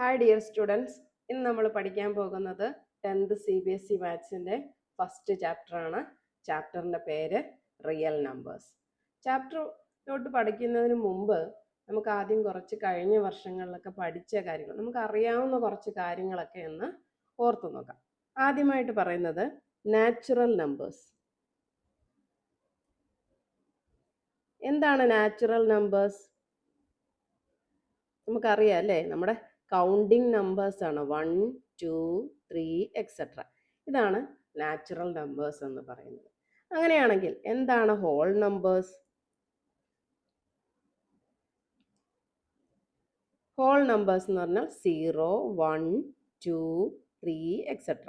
Hi dear students, ഇന്ന് നമ്മൾ പഠിക്കാൻ പോകുന്നത് 10th CBSE മാത്സിൻ്റെ ഫസ്റ്റ് ചാപ്റ്ററാണ്. ചാപ്റ്ററിൻ്റെ പേര് റിയൽ നമ്പേഴ്സ്. ചാപ്റ്ററിലോട്ട് പഠിക്കുന്നതിന് മുമ്പ് നമുക്ക് ആദ്യം കുറച്ച് കഴിഞ്ഞ വർഷങ്ങളിലൊക്കെ പഠിച്ച കാര്യങ്ങൾ, നമുക്ക് അറിയാവുന്ന കുറച്ച് കാര്യങ്ങളൊക്കെ ഒന്ന് ഓർത്തു നോക്കാം. ആദ്യമായിട്ട് പറയുന്നത് നാച്ചുറൽ നമ്പേഴ്സ്. എന്താണ് നാച്ചുറൽ നമ്പേഴ്സ്? നമുക്കറിയാം അല്ലേ, നമ്മുടെ കൗണ്ടിങ് നമ്പേഴ്സ് ആണ് 1, 2, 3 എക്സെട്ര. ഇതാണ് നാച്ചുറൽ നമ്പേഴ്സ് എന്ന് പറയുന്നത്. അങ്ങനെയാണെങ്കിൽ എന്താണ് ഹോൾ നമ്പേഴ്സ്? ഹോൾ നമ്പേഴ്സ് എന്ന് പറഞ്ഞാൽ 0, 1, 2, 3 എക്സെട്ര.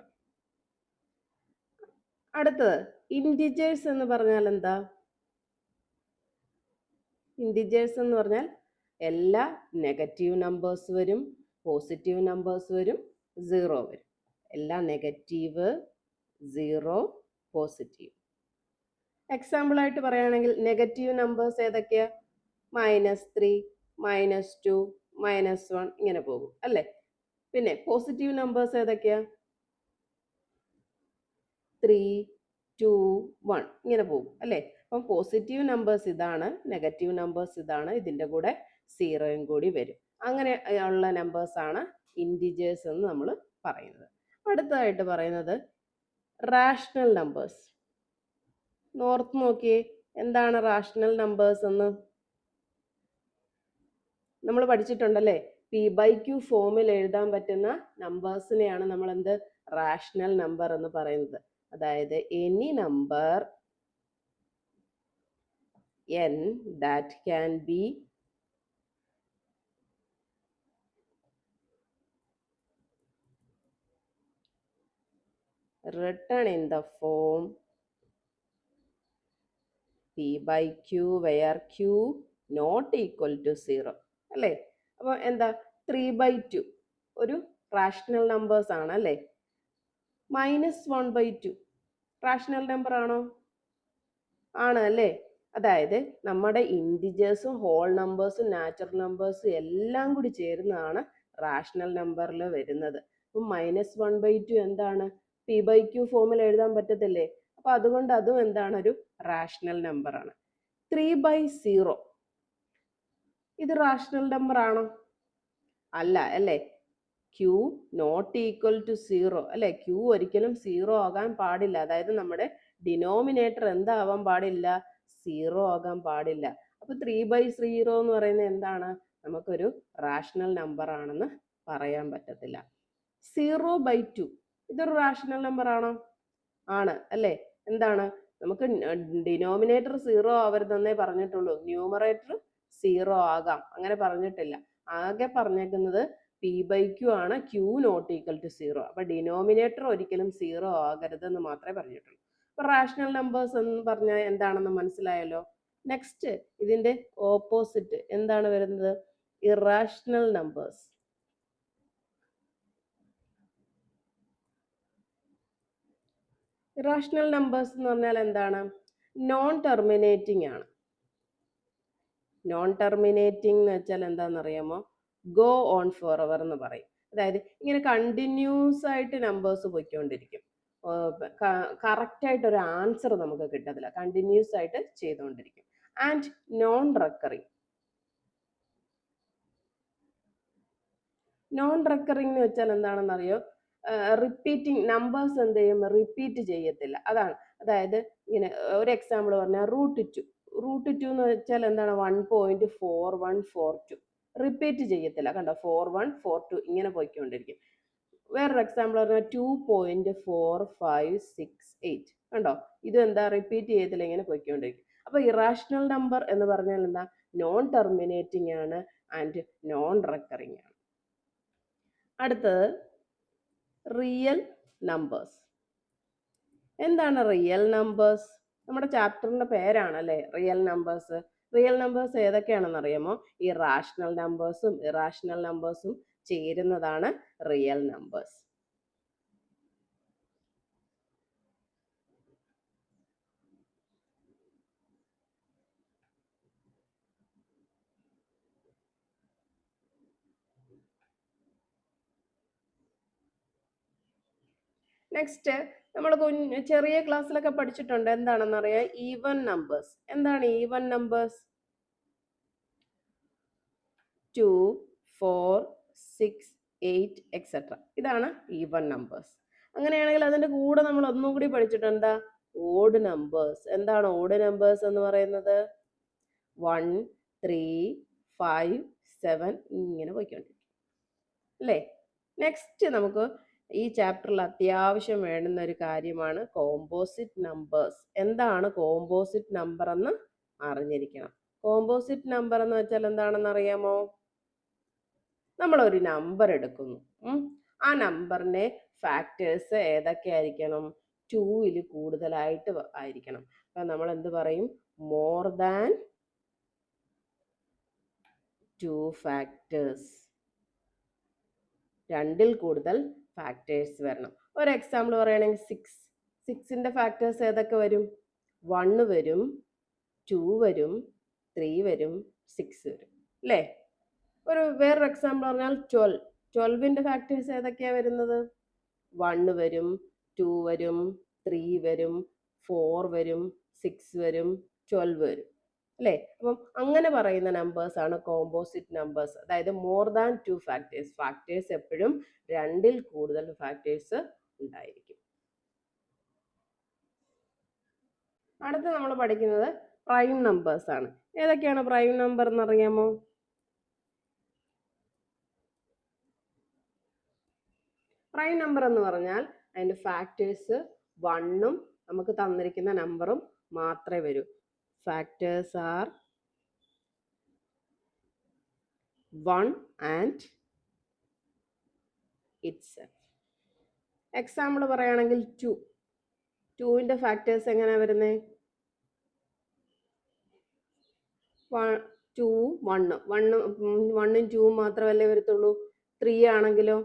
അടുത്തത് ഇൻറ്റിജേഴ്സ് എന്ന് പറഞ്ഞാൽ എന്താ? ഇൻറ്റിജേഴ്സ് എന്ന് പറഞ്ഞാൽ എല്ലാ നെഗറ്റീവ് നമ്പേഴ്സ് വരും, പോസിറ്റീവ് നമ്പേഴ്സ് വരും, 0 വരും. എല്ലാം നെഗറ്റീവ്, 0, പോസിറ്റീവ്. എക്സാമ്പിളായിട്ട് പറയുകയാണെങ്കിൽ നെഗറ്റീവ് നമ്പേഴ്സ് ഏതൊക്കെയാ? -3, -2, -1 ഇങ്ങനെ പോകും അല്ലേ. പിന്നെ പോസിറ്റീവ് നമ്പേഴ്സ് ഏതൊക്കെയാ? 3, 2, 1 ഇങ്ങനെ പോകും അല്ലേ. അപ്പം പോസിറ്റീവ് നമ്പേഴ്സ് ഇതാണ്, നെഗറ്റീവ് നമ്പേഴ്സ് ഇതാണ്, ഇതിൻ്റെ കൂടെ 0യും കൂടി വരും. അങ്ങനെ ഉള്ള നമ്പേഴ്സാണ് ഇൻറ്റിജേഴ്സ് എന്ന് നമ്മൾ പറയുന്നത്. അടുത്തതായിട്ട് പറയുന്നത് റാഷണൽ നമ്പേഴ്സ്. ഓർത്ത് നോക്കിയേ, എന്താണ് റാഷണൽ നമ്പേഴ്സ് എന്ന്? നമ്മൾ പഠിച്ചിട്ടുണ്ടല്ലേ, P/Q ഫോമിൽ എഴുതാൻ പറ്റുന്ന നമ്പേഴ്സിനെയാണ് നമ്മൾ എന്ത് റാഷണൽ നമ്പർ എന്ന് പറയുന്നത്. അതായത് any number n that can be written in the form P/Q where Q not equal to 0 അല്ലേ. അപ്പോൾ എന്താ 3/2 ഒരു റാഷണൽ നമ്പേഴ്സ് ആണ് അല്ലേ. -1/2 റാഷണൽ നമ്പർ ആണോ? ആണ് അല്ലേ. അതായത് നമ്മുടെ ഇൻറ്റിജേഴ്സും ഹോൾ നമ്പേഴ്സും നാച്ചുറൽ നമ്പേഴ്സും എല്ലാം കൂടി ചേരുന്നതാണ് റാഷണൽ നമ്പറിൽ വരുന്നത്. അപ്പം -1/2 എന്താണ്? P/Q ഫോമിൽ എഴുതാൻ പറ്റത്തില്ലേ. അപ്പൊ അതുകൊണ്ട് അതും എന്താണ്, ഒരു റാഷണൽ നമ്പർ ആണ്. 3/0 ഇത് റാഷണൽ നമ്പർ ആണോ? അല്ല അല്ലേ. Q നോട്ട് ഈക്വൽ ടു 0 അല്ലെ. Q ഒരിക്കലും 0 ആകാൻ പാടില്ല. അതായത് നമ്മുടെ ഡിനോമിനേറ്റർ എന്താവാൻ പാടില്ല? 0 ആകാൻ പാടില്ല. അപ്പൊ 3/0 എന്ന് പറയുന്നത് എന്താണ്? നമുക്കൊരു റാഷണൽ നമ്പർ ആണെന്ന് പറയാൻ പറ്റത്തില്ല. 0/2 ഇതൊരു റാഷണൽ നമ്പർ ആണോ? ആണ് അല്ലേ. എന്താണ്, നമുക്ക് ഡിനോമിനേറ്റർ 0 ആവരുതെന്നേ പറഞ്ഞിട്ടുള്ളൂ, ന്യൂമറേറ്റർ 0 ആകാം, അങ്ങനെ പറഞ്ഞിട്ടില്ല. ആകെ പറഞ്ഞേക്കുന്നത് P/Q ആണ്, Q നോട്ട് ഈക്വൽ ടു 0. അപ്പൊ ഡിനോമിനേറ്റർ ഒരിക്കലും 0 ആകരുതെന്ന് മാത്രമേ പറഞ്ഞിട്ടുള്ളൂ. അപ്പൊ റാഷണൽ നമ്പേഴ്സ് എന്ന് പറഞ്ഞാൽ എന്താണെന്ന് മനസ്സിലായല്ലോ. നെക്സ്റ്റ് ഇതിന്റെ ഓപ്പോസിറ്റ് എന്താണ് വരുന്നത്? Irrational numbers. ഇറാഷണൽ നമ്പേഴ്സ് എന്ന് പറഞ്ഞാൽ എന്താണ്? നോൺ ടെർമിനേറ്റിംഗ് ആണ്. നോൺ ടെർമിനേറ്റിംഗ് എന്ന് വെച്ചാൽ എന്താണെന്നറിയാമോ? ഗോ ഓൺ ഫോർ എവർ എന്ന് പറയും. അതായത് ഇങ്ങനെ കണ്ടിന്യൂസ് ആയിട്ട് നമ്പേഴ്സ് പോയിക്കൊണ്ടിരിക്കും. കറക്റ്റ് ആയിട്ട് ഒരു ആൻസർ നമുക്ക് കിട്ടത്തില്ല, കണ്ടിന്യൂസ് ആയിട്ട് ചെയ്തുകൊണ്ടിരിക്കും. And non recurring. Non recurring എന്ന് വെച്ചാൽ എന്താണെന്നറിയോ? റിപ്പീറ്റിംഗ് നമ്പേഴ്സ് എന്ത് ചെയ്യും? റിപ്പീറ്റ് ചെയ്യത്തില്ല, അതാണ്. അതായത് ഇങ്ങനെ ഒരു എക്സാമ്പിൾ പറഞ്ഞാൽ √2. √2 എന്ന് വെച്ചാൽ എന്താണ്? 1.4142 റിപ്പീറ്റ് ചെയ്യത്തില്ല, കണ്ടോ? 4142 ഇങ്ങനെ പോയിക്കൊണ്ടിരിക്കും. വേറൊരു എക്സാമ്പിൾ പറഞ്ഞാൽ 2.4568 കണ്ടോ? ഇത് എന്താ? റിപ്പീറ്റ് ചെയ്യത്തില്ല, ഇങ്ങനെ പോയിക്കൊണ്ടിരിക്കും. അപ്പൊ ഇറാഷണൽ നമ്പർ എന്ന് പറഞ്ഞാൽ എന്താ? നോൺ ടെർമിനേറ്റിംഗ് ആണ് ആൻഡ് നോൺ റെക്കറിങ് ആണ്. അടുത്തത് റിയൽ നമ്പേഴ്സ്. എന്താണ് റിയൽ നമ്പേഴ്സ്? നമ്മുടെ ചാപ്റ്ററിന്റെ പേരാണ് അല്ലേ, റിയൽ നമ്പേഴ്സ്. റിയൽ നമ്പേഴ്സ് ഏതൊക്കെയാണെന്ന് അറിയാമോ? ഈ റാഷണൽ നമ്പേഴ്സും ഇറാഷണൽ നമ്പേഴ്സും ചേരുന്നതാണ് റിയൽ നമ്പേഴ്സ്. നെക്സ്റ്റ് നമ്മൾ ചെറിയ ക്ലാസ്സിലൊക്കെ പഠിച്ചിട്ടുണ്ട്. എന്താണെന്ന് അറിയാം? Even numbers. എന്താണ് ഈവൻ നമ്പേഴ്സ്? 2, 4, 6, 8 എക്സെട്ര. ഇതാണ് ഈവൻ നമ്പേഴ്സ്. അങ്ങനെയാണെങ്കിൽ അതിന്റെ കൂടെ നമ്മൾ ഒന്നും കൂടി പഠിച്ചിട്ടുണ്ട്. എന്താ? Odd numbers. എന്താണ് ഓഡ് നമ്പേഴ്സ് എന്ന് പറയുന്നത്? 1, 3, 5, 7 ഇങ്ങനെ പോയിക്കൊണ്ടിരിക്കും അല്ലേ? നെക്സ്റ്റ് നമുക്ക് ഈ ചാപ്റ്ററിൽ അത്യാവശ്യം വേണ്ടുന്ന ഒരു കാര്യമാണ് കോമ്പോസിറ്റ് നമ്പേഴ്സ്. എന്താണ് കോമ്പോസിറ്റ് നമ്പർ എന്ന് അറിഞ്ഞിരിക്കണം. കോമ്പോസിറ്റ് നമ്പർ എന്ന് വെച്ചാൽ എന്താണെന്ന് അറിയാമോ? നമ്മളൊരു നമ്പർ എടുക്കുന്നു. ആ നമ്പറിന്റെ ഫാക്ടേഴ്സ് ഏതൊക്കെ ആയിരിക്കണം? 2ൽ കൂടുതലായിട്ട് ആയിരിക്കണം. അപ്പൊ നമ്മൾ എന്ത് പറയും? More than 2 factors. 2ൽ കൂടുതൽ ഫാക്ടേഴ്സ് വരണം. ഒരു എക്സാമ്പിൾ പറയുകയാണെങ്കിൽ 6. 6ന്റെ ഫാക്ടേഴ്സ് ഏതൊക്കെ വരും? 1 വരും, 2 വരും, 3 വരും, 6 വരും അല്ലേ? വേറൊരു എക്സാമ്പിൾ പറഞ്ഞാൽ 12. 12ന്റെ ഫാക്ടേഴ്സ് ഏതൊക്കെയാ വരുന്നത്? 1 വരും, 2 വരും, 3 വരും, 4 വരും, 6 വരും, 12 വരും അല്ലേ? അപ്പം അങ്ങനെ പറയുന്ന നമ്പേഴ്സ് ആണ് കോമ്പോസിറ്റ് നമ്പേഴ്സ്. അതായത് മോർ ദാൻ 2 ഫാക്ടേഴ്സ്. ഫാക്ടേഴ്സ് എപ്പോഴും 2ൽ കൂടുതൽ ഫാക്ടേഴ്സ് ഉണ്ടായിരിക്കും. അടുത്ത നമ്മൾ പഠിക്കുന്നത് പ്രൈം നമ്പേഴ്സ് ആണ്. ഏതൊക്കെയാണ് പ്രൈം നമ്പർ എന്ന് അറിയാമോ? പ്രൈം നമ്പർ എന്ന് പറഞ്ഞാൽ അതിന്റെ ഫാക്ടേഴ്സ് 1ഉം നമുക്ക് തന്നിരിക്കുന്ന നമ്പറും മാത്രമേ വരൂ. Factors R 1 and itself. Example പറയുകയാണെങ്കിൽ 2. 2ന്റെ ഫാക്ടേഴ്സ് എങ്ങനെയാണ് വരുന്നത്? 2, 1. 1ഉം 2ഉം മാത്രമല്ലേ വരത്തുള്ളൂ. 3 ആണെങ്കിലോ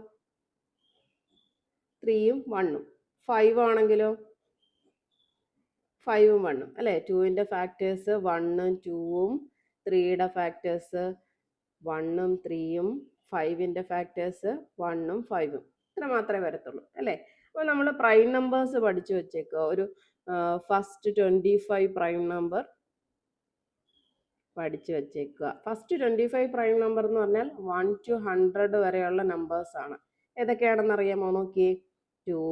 3ഉം 1ഉം. 5 ആണെങ്കിലോ 5ഉം 1ഉം അല്ലേ? 2ന്റെ ഫാക്ടേഴ്സ് 1ഉം 2ഉം, 3യുടെ ഫാക്ടേഴ്സ് 1ഉം 3ഉം, 5ന്റെ ഫാക്ടേഴ്സ് 1ഉം 5ഉം. ഇത്ര മാത്രമേ വരത്തുള്ളൂ അല്ലേ? അപ്പോൾ നമ്മൾ പ്രൈം നമ്പേഴ്സ് പഠിച്ചു വെച്ചേക്കുക. ഒരു ഫസ്റ്റ് 25 പ്രൈം നമ്പർ പഠിച്ചു വെച്ചേക്കുക. ഫസ്റ്റ് 25 പ്രൈം നമ്പർ എന്ന് പറഞ്ഞാൽ 1 to 100 വരെയുള്ള നമ്പേഴ്സ് ആണ്. ഏതൊക്കെയാണെന്ന് അറിയാമോ? നോക്കിയേ. 2,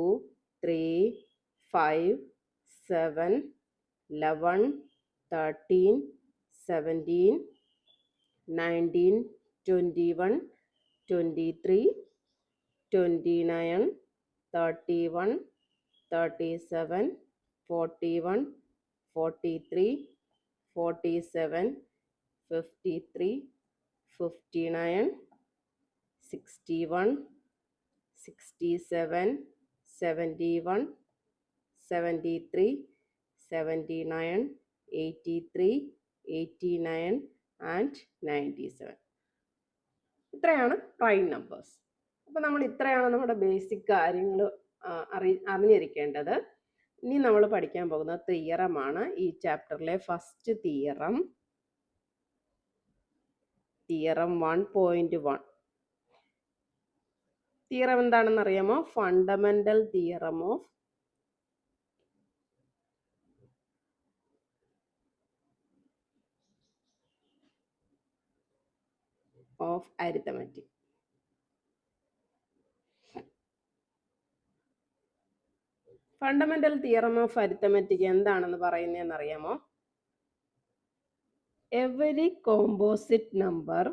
3, 5, 7, 11, 13, 17, 19, 21, 23, 29, 31, 37, 41, 43, 47, 53, 59, 61, 67, 71, 73, 79, 83, 89 ആൻഡ് 97. ഇത്രയാണ് പ്രൈം നമ്പേഴ്സ്. അപ്പോൾ നമ്മൾ ഇത്രയാണ് നമ്മുടെ ബേസിക് കാര്യങ്ങൾ അറിഞ്ഞിരിക്കേണ്ടത്. ഇനി നമ്മൾ പഠിക്കാൻ പോകുന്ന തിയറമാണ് ഈ ചാപ്റ്ററിലെ ഫസ്റ്റ് തിയറം. തിയറം 1.1. തിയറം എന്താണെന്ന് അറിയാമോ? Fundamental theorem of arithmetic. Fundamental theorem of arithmetic എന്താണെന്ന് പറയുന്നതെന്ന് അറിയാമോ? Every composite number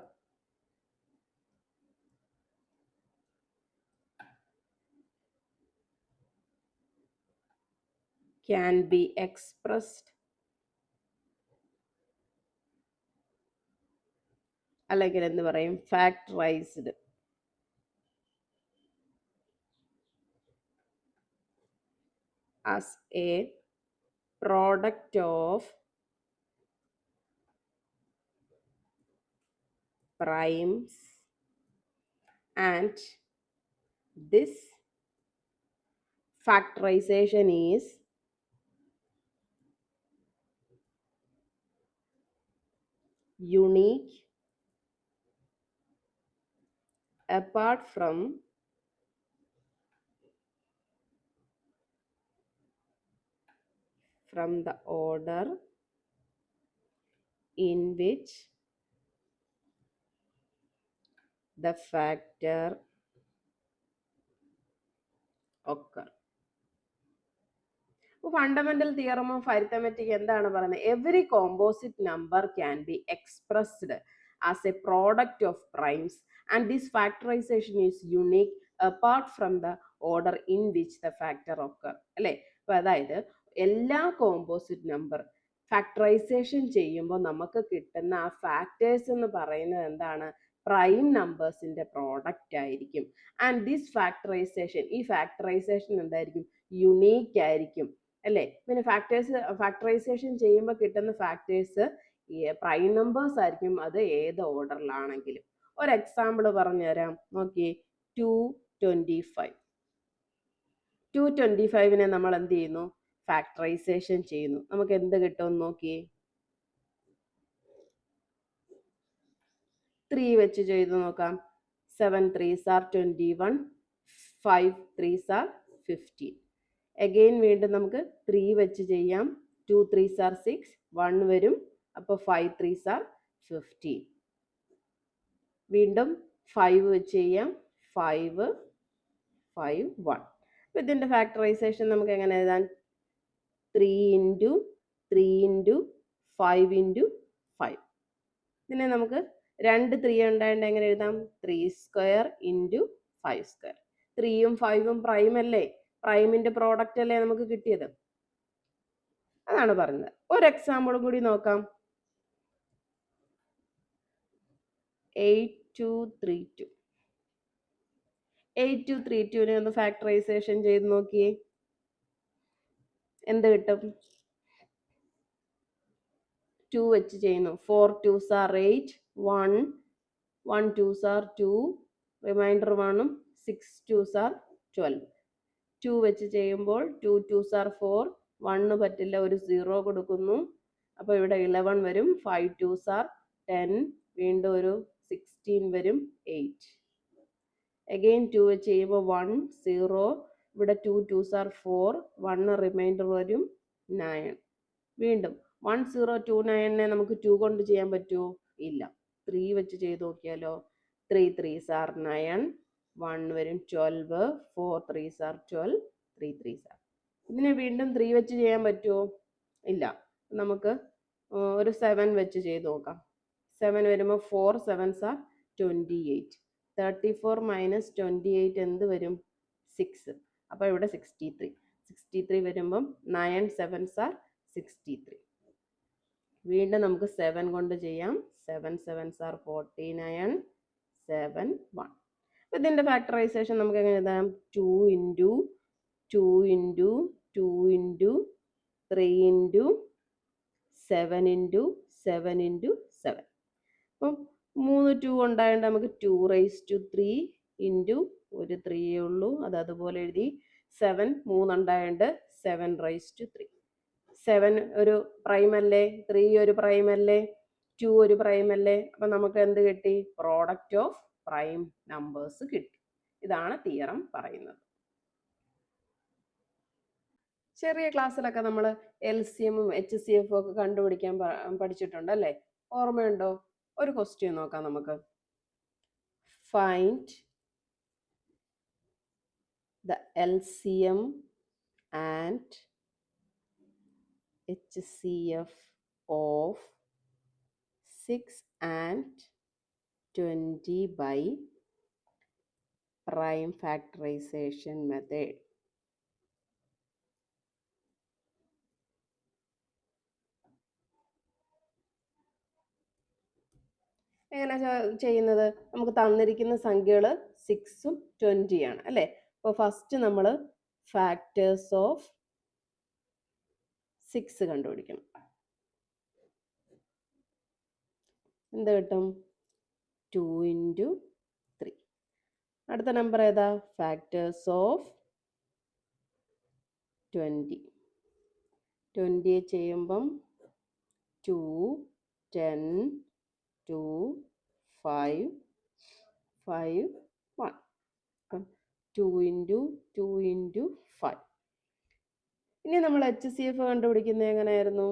can be expressed അല്ലെങ്കിൽ എന്ത് പറയും? Factorised as a product of primes, and this factorization is unique apart from from the order in which the factor occur. Fundamental theorem of arithmetic എന്താണ് പറയുന്നത്? Every composite number can be expressed as A product of primes and this factorisation is unique apart from the order in which the factor occur. അല്ലേ? അപ്പൊ അതായത് എല്ലാ composite number factorisation ചെയ്യുമ്പോൾ നമുക്ക് കിട്ടുന്ന ആ ഫാക്ടേഴ്സ് എന്ന് പറയുന്നത് എന്താണ്? പ്രൈം നമ്പേഴ്സിന്റെ പ്രോഡക്റ്റ് ആയിരിക്കും. ആൻഡ് ദിസ് ഫാക്ടറൈസേഷൻ, ഈ ഫാക്ടറൈസേഷൻ എന്തായിരിക്കും? യുണീക്ക് ആയിരിക്കും. അല്ലേ? പിന്നെ ഫാക്ടറൈസേഷൻ ചെയ്യുമ്പോൾ കിട്ടുന്ന ഫാക്ടേഴ്സ് പ്രൈം നമ്പേഴ്സ് ആയിരിക്കും, അത് ഏത് ഓർഡറിലാണെങ്കിലും. ഒരു എക്സാമ്പിൾ പറഞ്ഞുതരാം, നോക്കിയേ. 225. 225നെ നമ്മൾ എന്ത് ചെയ്യുന്നു? ഫാക്ടറൈസേഷൻ ചെയ്യുന്നു. നമുക്ക് എന്ത് കിട്ടും നോക്കിയേ. 3 വെച്ച് ചെയ്തു നോക്കാം. 7 3s are 21, 5 3s are 15. Again വീണ്ടും നമുക്ക് 3 വെച്ച് ചെയ്യാം. 2 3s are 6, 1 വരും. അപ്പോൾ 5 3s are 15. വീണ്ടും 5 വെച്ച് ചെയ്യാം. 5 5 1. അപ്പോൾ ഇതിൻ്റെ ഫാക്ടറൈസേഷൻ നമുക്ക് എങ്ങനെ എഴുതാം? 3 into 3 into 5 into 5. ഇതിനെ നമുക്ക് 2 3 ഉണ്ടായിട്ട് എങ്ങനെ എഴുതാം? 3 square into 5 square. 3ഉം 5ഉം പ്രൈം അല്ലേ? പ്രൈമിന്റെ പ്രോഡക്റ്റ് അല്ലേ നമുക്ക് കിട്ടിയത്? അതാണ് പറഞ്ഞത്. ഒരു എക്സാമ്പിളും കൂടി നോക്കാം. 8232. 8232നെ ഒന്ന് ഫാക്ടറൈസേഷൻ ചെയ്ത് നോക്കിയേ. എന്ത് കിട്ടും? 2 വെച്ച് ചെയ്യുന്നു. 4 2s are 8, 1 2s are 2, remainder 1ഉം 6 2s are 12. 2 വെച്ച് ചെയ്യുമ്പോൾ 2 2s are 4, 1 പറ്റില്ല, ഒരു 0 കൊടുക്കുന്നു. അപ്പോൾ ഇവിടെ 11 വരും. 5 2s are 10, വീണ്ടും ഒരു 16 വരും. 8. അഗെയിൻ 2 വെച്ച് ചെയ്യുമ്പോൾ 1 0, ഇവിടെ 2 2s are 4, 1 റിമൈൻഡർ വരും. 9. വീണ്ടും 1 0 2 9നെ നമുക്ക് 2 കൊണ്ട് ചെയ്യാൻ പറ്റുമോ? ഇല്ല. 3 വെച്ച് ചെയ്ത് നോക്കിയാലോ. 3 3s are 9, 1 വരും. 12, 4 3s are 12, 3 3s are. ഇതിനെ വീണ്ടും 3 വെച്ച് ചെയ്യാൻ പറ്റുമോ? ഇല്ല. നമുക്ക് ഒരു 7 വെച്ച് ചെയ്ത് നോക്കാം. 7 വരുമ്പോൾ 4 7s are 28. 34 minus 28 എന്ത് വരും? 6. അപ്പോൾ ഇവിടെ 63. 63 വരുമ്പം 9 7s are 63. വീണ്ടും നമുക്ക് 7 കൊണ്ട് ചെയ്യാം. 7 7s are 49, 7 1. അപ്പോൾ ഇതിൻ്റെ ഫാക്ടറൈസേഷൻ നമുക്ക് എങ്ങനെ എഴുതാം? 2 into 2 into 2 into 3 into 7 into 7 into 7. അപ്പം 3 2 ഉണ്ടായതുകൊണ്ട് നമുക്ക് 2 raised to 3 into ഒരു 3 ഉള്ളൂ, അത് അതുപോലെ എഴുതി. 7 3 ഉണ്ടായതുകൊണ്ട് 7 raised to 3. 7 ഒരു പ്രൈം അല്ലേ? 3 ഒരു പ്രൈം അല്ലേ? 2 ഒരു പ്രൈം അല്ലേ? അപ്പം നമുക്ക് എന്ത് കിട്ടി? പ്രോഡക്റ്റ് ഓഫ് പ്രൈം നമ്പേഴ്സ് കിട്ടി. ഇതാണ് തിയറം പറയുന്നത്. ചെറിയ ക്ലാസ്സിലൊക്കെ നമ്മൾ LCMും HCFും ഒക്കെ കണ്ടുപിടിക്കാൻ പഠിച്ചിട്ടുണ്ട് അല്ലേ? ഓർമ്മയുണ്ടോ? ഒരു ക്വസ്റ്റ്യൻ നോക്കാം നമുക്ക്. Find the LCM and HCF of 6 and 20 by prime factorization method. എങ്ങനെ ചെയ്യുന്നത്? നമുക്ക് തന്നിരിക്കുന്ന സംഖ്യകൾ 6ഉം 20ആണ് അല്ലേ? അപ്പോൾ ഫസ്റ്റ് നമ്മൾ ഫാക്ടേഴ്സ് ഓഫ് 6 കണ്ടുപിടിക്കണം. എന്ത് കിട്ടും? 2 into 3. അടുത്ത നമ്പർ ഏതാ? Factors of 20. 20 ചെയ്യുമ്പം 2 10 2 5 5 1. 2 into 2 into 5. ഇനി നമ്മൾ HCF കണ്ടുപിടിക്കുന്നത് എങ്ങനെയായിരുന്നു?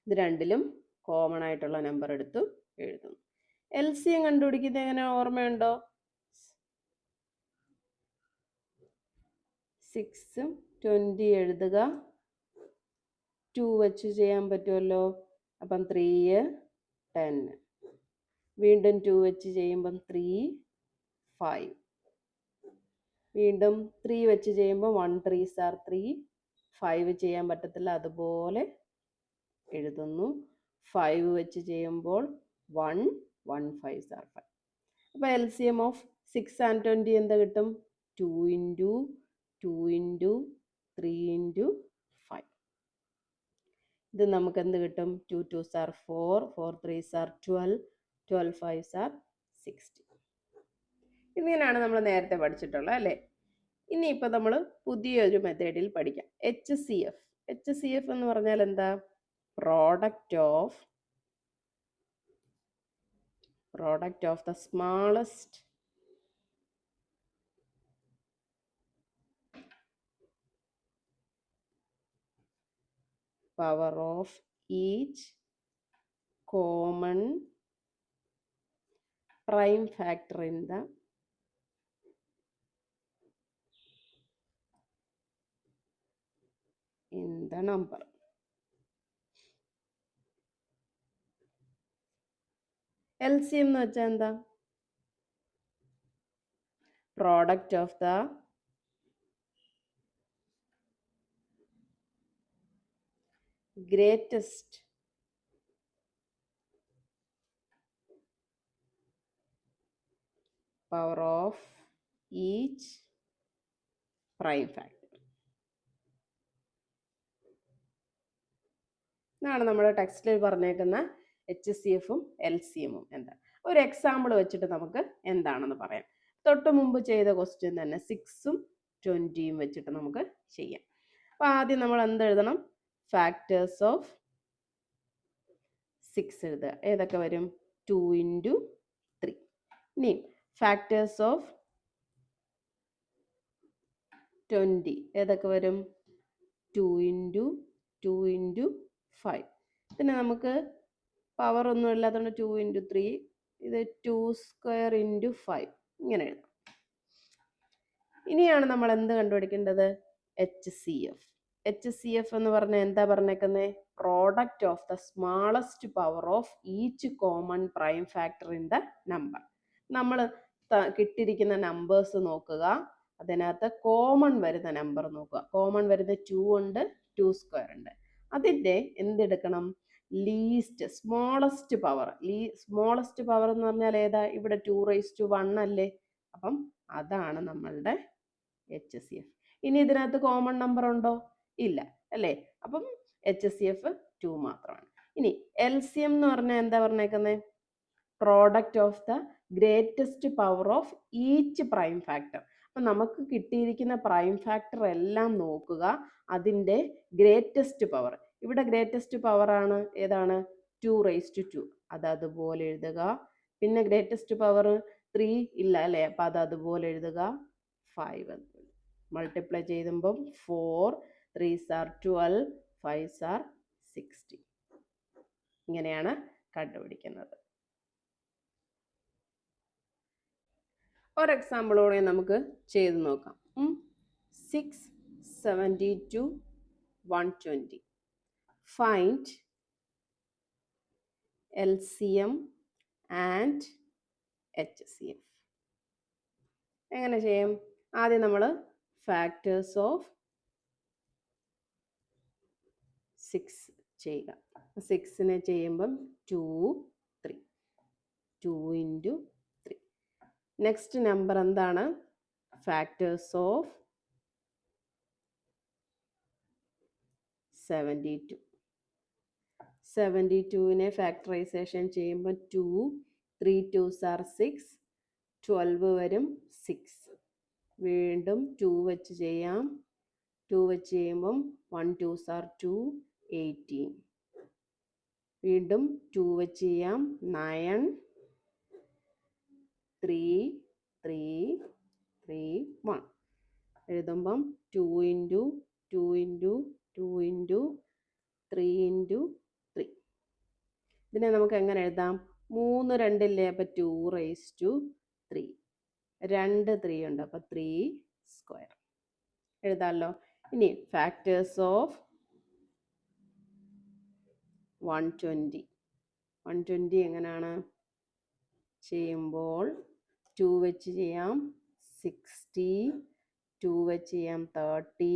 ഇത് രണ്ടിലും കോമൺ ആയിട്ടുള്ള നമ്പർ എടുത്തു എഴുതുന്നു. LCM കണ്ടുപിടിക്കുന്നത് എങ്ങനെ ഓർമ്മയുണ്ടോ? 6 20 എഴുതുക, 2 വെച്ച് ചെയ്യാൻ പറ്റുമല്ലോ. അപ്പം 3 10, വീണ്ടും 2 വെച്ച് ചെയ്യുമ്പം 3 5, വീണ്ടും 3 വെച്ച് ചെയ്യുമ്പോൾ 1 3s are 3, 5 ചെയ്യാൻ പറ്റത്തില്ല, അതുപോലെ എഴുതുന്നു. 5 വെച്ച് ചെയ്യുമ്പോൾ 1 1 5s are 5. അപ്പോൾ LCM ഓഫ് 6 and 20 എന്താ കിട്ടും? 2 into 2 into 3 into 5. ഇത് നമുക്ക് എന്ത് കിട്ടും? 2 2s are 4, 4 3s are 12, 12 5s are 60. ഇങ്ങനെയാണ് നമ്മൾ നേരത്തെ പഠിച്ചിട്ടുള്ളത് അല്ലേ? ഇനിയിപ്പോൾ നമ്മൾ പുതിയൊരു മെത്തേഡിൽ പഠിക്കാം. HCF. HCF എന്ന് പറഞ്ഞാൽ എന്താ? Product of the smallest power of each common prime factor in the number. LCM എന്ന് വെച്ചാൽ എന്താ? Product of the greatest power of each prime factor. ഇതാണ് നമ്മുടെ ടെക്സ്റ്റിൽ പറഞ്ഞേക്കുന്ന HCFും LCMും എന്താ. ഒരു എക്സാമ്പിൾ വെച്ചിട്ട് നമുക്ക് എന്താണെന്ന് പറയാം. തൊട്ട് മുമ്പ് ചെയ്ത ക്വസ്റ്റ്യൻ തന്നെ 6ഉം 20യും വെച്ചിട്ട് നമുക്ക് ചെയ്യാം. അപ്പോൾ ആദ്യം നമ്മൾ എന്തെഴുതണം? ഫാക്ടേഴ്സ് ഓഫ് 6 എഴുതുക. ഏതൊക്കെ വരും? 2 into 3. ഇനി ഫാക്ടേഴ്സ് ഓഫ് 20 ഏതൊക്കെ വരും? 2 into 2 into 5. പിന്നെ നമുക്ക് പവർ ഒന്നും ഇല്ലാത്തതുകൊണ്ട് 2 into 3, ഇത് 2 square into 5 ഇങ്ങനെ എഴുതാം. ഇനിയാണ് നമ്മൾ എന്ത് കണ്ടുപിടിക്കേണ്ടത്? HCF. HCF എന്ന് പറഞ്ഞാൽ എന്താ പറഞ്ഞേക്കുന്നത്? Product of the smallest power of each common prime factor in the number. നമ്മൾ കിട്ടിയിരിക്കുന്ന നമ്പേഴ്സ് നോക്കുക, അതിനകത്ത് കോമൺ വരുന്ന നമ്പർ നോക്കുക. കോമൺ വരുന്ന 2 ഉണ്ട്, 2 സ്ക്വയർ ഉണ്ട്. അതിൻ്റെ എന്തെടുക്കണം? Least smallest power. Smallest power എന്ന് പറഞ്ഞാൽ ഏതാ? ഇവിടെ 2⁻1 അല്ലേ? അപ്പം അതാണ് നമ്മളുടെ HCF. ഇനി ഇതിനകത്ത് കോമൺ നമ്പർ ഉണ്ടോ? ഇല്ല അല്ലേ? അപ്പം HCF 2 മാത്രമാണ്. ഇനി LCM എന്ന് പറഞ്ഞാൽ എന്താ പറഞ്ഞേക്കുന്നത്? Product of the greatest power of each prime factor. അപ്പം നമുക്ക് കിട്ടിയിരിക്കുന്ന പ്രൈം ഫാക്ടർ എല്ലാം നോക്കുക, അതിൻ്റെ ഗ്രേറ്റസ്റ്റ് പവർ. ഇവിടെ ഗ്രേറ്റസ്റ്റ് പവർ ആണ് ഏതാണ്? 2⁻2. അത് അതുപോലെ എഴുതുക. പിന്നെ ഗ്രേറ്റസ്റ്റ് പവർ 3 ഇല്ല അല്ലേ? അപ്പം അത് അതുപോലെ എഴുതുക. 5 മൾട്ടിപ്ലൈ ചെയ്യുമ്പം 4 3s are 12, 5s are 60. ഇങ്ങനെയാണ് കണ്ടുപിടിക്കുന്നത്. ഒരു എക്സാമ്പിളോടെ നമുക്ക് ചെയ്ത് നോക്കാം. 6 72 120. Find LCM and HCF. എങ്ങനെ ചെയ്യും? ആദ്യം നമ്മൾ ഫാക്ടേഴ്സ് ഓഫ് 6 ചെയ്യുക. 6നെ ചെയ്യുമ്പം 2 3, 2 into 3. നെക്സ്റ്റ് നമ്പർ എന്താണ്? Factors of 72. 72നെ ഫാക്ടറൈസേഷൻ ചെയ്യുമ്പോൾ 2 3 2s are 6, 12 വരും 6. വീണ്ടും 2 വെച്ച് ചെയ്യാം. 2 വെച്ച് ചെയ്യുമ്പം 1 2s are 2, 18. വീണ്ടും 2 വെച്ച് ചെയ്യാം. 9 3 3 3 1 എഴുതുമ്പം 2 into 2 ഇൻറ്റു 2 ഇൻറ്റു 3 ഇൻറ്റു 3. ഇതിനെ നമുക്ക് എങ്ങനെ എഴുതാം? 3 2 ഇല്ലേ, അപ്പോൾ 2 റേസ് ടു 3. 2 3 ഉണ്ട്, അപ്പോൾ 3 സ്ക്വയർ എഴുതാമല്ലോ. ഇനി ഫാക്ടേഴ്സ് ഓഫ് 120 എങ്ങനെയാണ് ചെയ്യുമ്പോൾ 2 വെച്ച് ചെയ്യാം 60, 2 വെച്ച് ചെയ്യാം 30,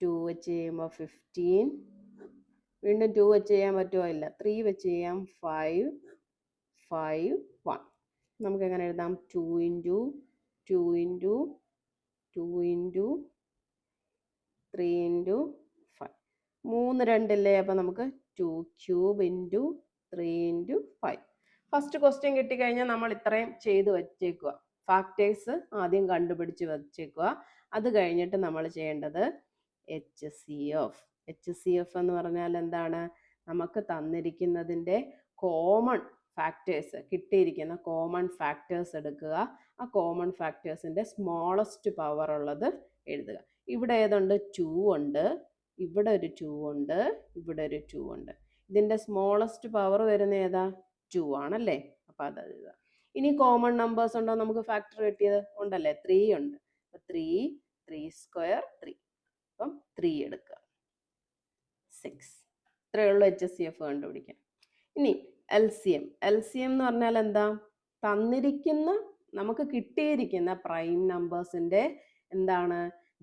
2 വെച്ച് ചെയ്യുമ്പോൾ 15, വീണ്ടും 2 വെച്ച് ചെയ്യാൻ പറ്റുമോ? ഇല്ല. 3 വെച്ച് ചെയ്യാം 5 5 1. നമുക്ക് എങ്ങനെ എഴുതാം? 2 ഇൻറ്റു 2 ഇൻറ്റു 2 ഇൻറ്റു 3 ഇൻറ്റു 5. 3 2 ഇല്ലേ, അപ്പോൾ നമുക്ക് 2 cube into 3 into 5. First question കിട്ടിക്കഴിഞ്ഞാൽ നമ്മൾ ഇത്രയും ചെയ്ത് വെച്ചേക്കുക. ഫാക്ടേഴ്സ് ആദ്യം കണ്ടുപിടിച്ച് വെച്ചേക്കുക. അത് കഴിഞ്ഞിട്ട് നമ്മൾ ചെയ്യേണ്ടത് HCF. HCF എന്ന് പറഞ്ഞാൽ എന്താണ്? നമുക്ക് തന്നിരിക്കുന്നതിൻ്റെ കോമൺ ഫാക്ടേഴ്സ്, കിട്ടിയിരിക്കുന്ന കോമൺ ഫാക്ടേഴ്സ് എടുക്കുക. ആ കോമൺ ഫാക്ടേഴ്സിൻ്റെ സ്മോളസ്റ്റ് പവർ ഉള്ളത് എഴുതുക. ഇവിടെ ഏതുണ്ട്? 2 ഉണ്ട്, ഇവിടെ ഒരു 2 ഉണ്ട്, ഇവിടെ ഒരു 2 ഉണ്ട്. ഇതിൻ്റെ സ്മോളസ്റ്റ് പവർ വരുന്ന ഏതാ? 2 ആണല്ലേ. അപ്പോൾ അത് എഴുതുക. ഇനി കോമൺ നമ്പേഴ്സ് ഉണ്ടോ നമുക്ക് ഫാക്ടർ കിട്ടിയത്? ഉണ്ടല്ലേ, 3 ഉണ്ട്. അപ്പോൾ 3 3 സ്ക്വയർ 3. അപ്പം 3 എടുക്കുക, 6. ഇത്രയേ ഉള്ളൂ HCF കണ്ടുപിടിക്കാൻ. ഇനി LCM. LCM എന്ന് പറഞ്ഞാൽ എന്താ? തന്നിരിക്കുന്ന, നമുക്ക് കിട്ടിയിരിക്കുന്ന പ്രൈം നമ്പേഴ്സിൻ്റെ എന്താണ്?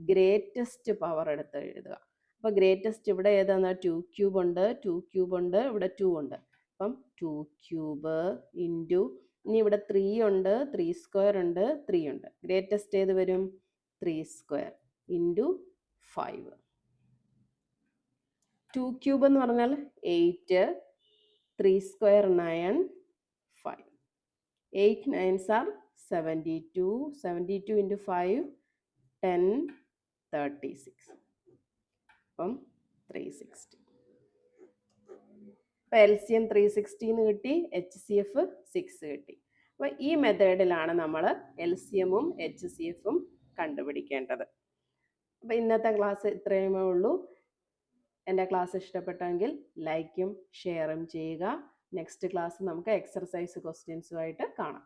ഗ്രേറ്റസ്റ്റ് പവർ എടുത്ത് എഴുതുക. അപ്പോൾ ഗ്രേറ്റസ്റ്റ് ഇവിടെ ഏതാണ്? 2 ക്യൂബ് ഉണ്ട്, 2 ക്യൂബ് ഉണ്ട്, ഇവിടെ 2 ഉണ്ട്. അപ്പം 2 ക്യൂബ് ഇൻറ്റു, ഇനി ഇവിടെ 3 ഉണ്ട്, 3 സ്ക്വയർ ഉണ്ട്, 3 ഉണ്ട്. ഗ്രേറ്റസ്റ്റ് ഏത് വരും? 3 സ്ക്വയർ ഇൻറ്റു 5. 2 ക്യൂബ് എന്ന് പറഞ്ഞാൽ 8, 3 സ്ക്വയർ 9, 5. 8 9s are 72. 72 ഇൻറ്റു 5 10 36. അപ്പം 360. അപ്പോൾ LCM 360 എന്ന് കിട്ടി, HCF 6 കിട്ടി. അപ്പോൾ ഈ മെത്തേഡിലാണ് നമ്മൾ LCMും HCFും കണ്ടുപിടിക്കേണ്ടത്. അപ്പോൾ ഇന്നത്തെ ക്ലാസ് ഇത്രയുമേ ഉള്ളൂ. എൻ്റെ ക്ലാസ് ഇഷ്ടപ്പെട്ടെങ്കിൽ ലൈക്കും ഷെയറും ചെയ്യുക. നെക്സ്റ്റ് ക്ലാസ് നമുക്ക് എക്സർസൈസ് ക്വസ്റ്റ്യൻസുമായിട്ട് കാണാം.